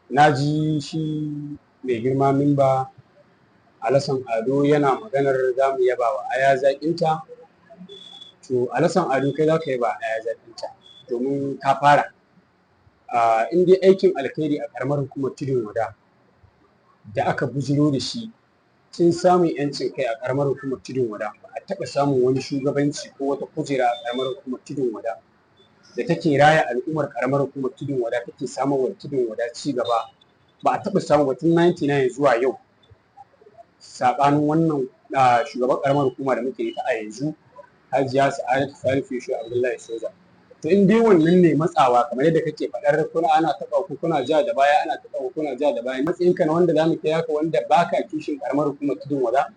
na ji shi mai girma mimba Alasan Ado yana maganar za mu yaba wa aya zaƙinta. To Alasan Ado kai za ka yaba aya zaƙinta domin ka fara. In dai aikin alkhairi a ƙaramar hukumar tudun wada da aka bujiro da shi tun samun yancin kai a ƙaramar hukumar tudun wada, ba a taɓa samun wani shugabanci ko wata kujera a ƙaramar hukumar tudun wada da take raya al'ummar ƙaramar hukumar tudun wada, take samun wa tudun wada ci gaba, ba a taɓa samun tun 99 zuwa yau, saɓanin wannan shugaban ƙaramar hukuma da muke ita a yanzu, Hajiya Sa'adatu Salisu Shehu Abdullahi Soja. To in dai wannan ne matsawa kamar yadda kake faɗar kuna ana taɓa ku kuna ja da baya, ana taɓa ku kuna ja da baya, matsayinka na wanda zamu kira ka wanda baka kishin ƙaramar hukumar tudun wada,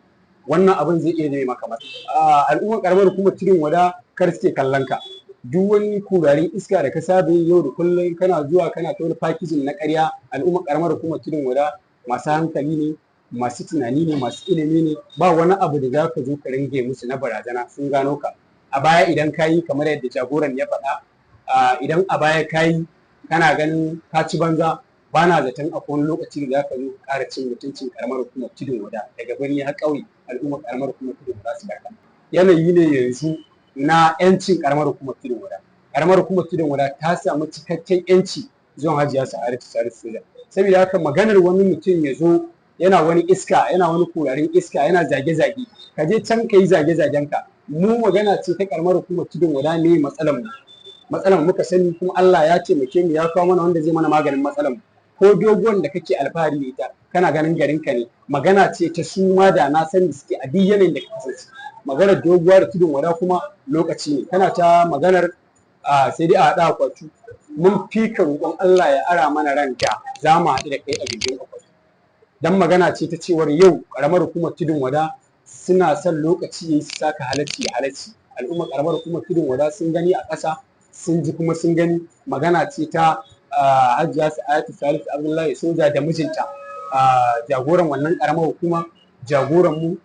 wannan abin zai iya zame maka matsala. Al'ummar ƙaramar hukumar tudun wada kar suke kallon ka, duk wani kurarin iska da ka saba yau da kullum kana zuwa kana ta wani fakijin na ƙarya. Al'ummar ƙaramar hukumar tudun wada masu hankali ne, masu tunani ne, masu ilimi ne, ba wani abu da za ka zo ka ringe musu na barazana, sun gano ka. A baya idan ka yi kamar yadda jagoran ya faɗa, idan a baya ka yi kana ganin ka ci banza, ba na zaton akwai wani lokaci da za ka zo ka ƙara cin mutuncin ƙaramar hukumar tudun wada daga birni har ƙauye. Al'ummar ƙaramar hukumar tudun wada su barka. Yanayi ne yanzu na 'yancin ƙaramar hukumar tudun wada. Ƙaramar hukumar tudun wada ta samu cikakken 'yanci zuwan Hajiya Sa'adatu Salisu Soja. Saboda haka maganar wani mutum ya zo yana wani iska, yana wani kurarin iska, yana zage-zage, ka je can ka yi zage-zagenka. Mu magana ce ta ƙaramar hukumar tudun wada ne matsalar mu muka sani, kuma Allah ya taimake mu ya kawo mana wanda zai mana maganin matsalar mu. Ko doguwan da kake alfahari da ita kana ganin garinka ne, magana ce ta su ma da na sani suke a duk yanayin da ka kasance. Maganar doguwa da tudun wada kuma lokaci ne, kana ta maganar sai dai a haɗa akwatu. Mun fi ka roƙon Allah ya ara mana ran da za mu haɗu da kai a gindin akwatu. Dan magana ce ta cewar yau ƙaramar hukumar tudun wada suna son lokaci ya yi su saka halacci da halacci. Al'ummar ƙaramar hukumar tudun wada sun gani a ƙasa, sun ji kuma sun gani. Magana ce ta Hajiya Sa'adatu Salisu Abdullahi Soja da mijinta, jagoran wannan ƙaramar hukuma, jagoran mu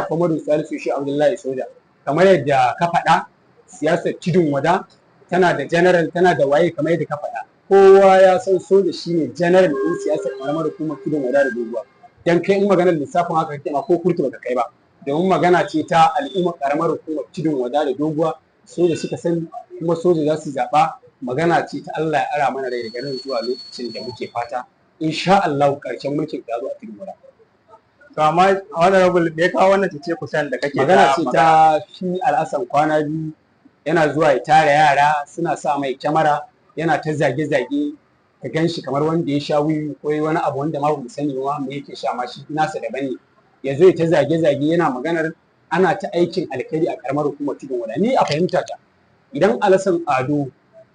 Muhammad Salisu Shehu Abdullahi Soja. Kamar yadda ka faɗa, siyasar tudun wada tana da general, tana da waye, kamar yadda ka faɗa. Kowa ya san Soja shine general ɗin siyasar ƙaramar hukumar tudun wada da doguwa. Dan kai in maganar lissafin haka kake ma ko kurtu baka kai ba, domin magana ce ta al'ummar ƙaramar hukumar tudun wada da doguwa. Soja suka sani kuma Soja za su zaɓa. Magana ce ta Allah ya ara mana rai daga nan zuwa lokacin da muke fata insha Allah ƙarshen mulkin ya zo a tudun wada. To amma honorable me ya kawo wannan cece kusan da kake magana ce ta shi Alhassan kwana biyu yana zuwa ya tara yara, suna sa mai kyamara, yana ta zage-zage, ka gan shi kamar wanda ya sha wiwi ko wani abu wanda ma mu sani ma me yake sha, ma shi nasa daban ne. Ya zo ya ta zage-zage yana maganar ana ta aikin alkhairi a ƙaramar hukumar tudun wada. Ni a fahimta ta, idan Alasan Ado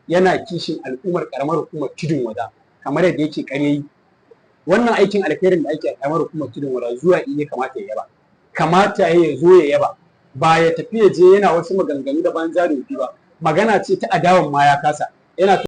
yana kishin al'ummar ƙaramar hukumar tudun wada kamar yadda yake ƙaryayi, wannan aikin alkhairin da ake a ƙaramar hukumar tudun wada zuwa iya kamata ya yaba. Kamata ya zo ya yaba, ba ya tafi ya je yana wasu maganganu da banza da ba. Magana ce ta adawan ma ya kasa, yana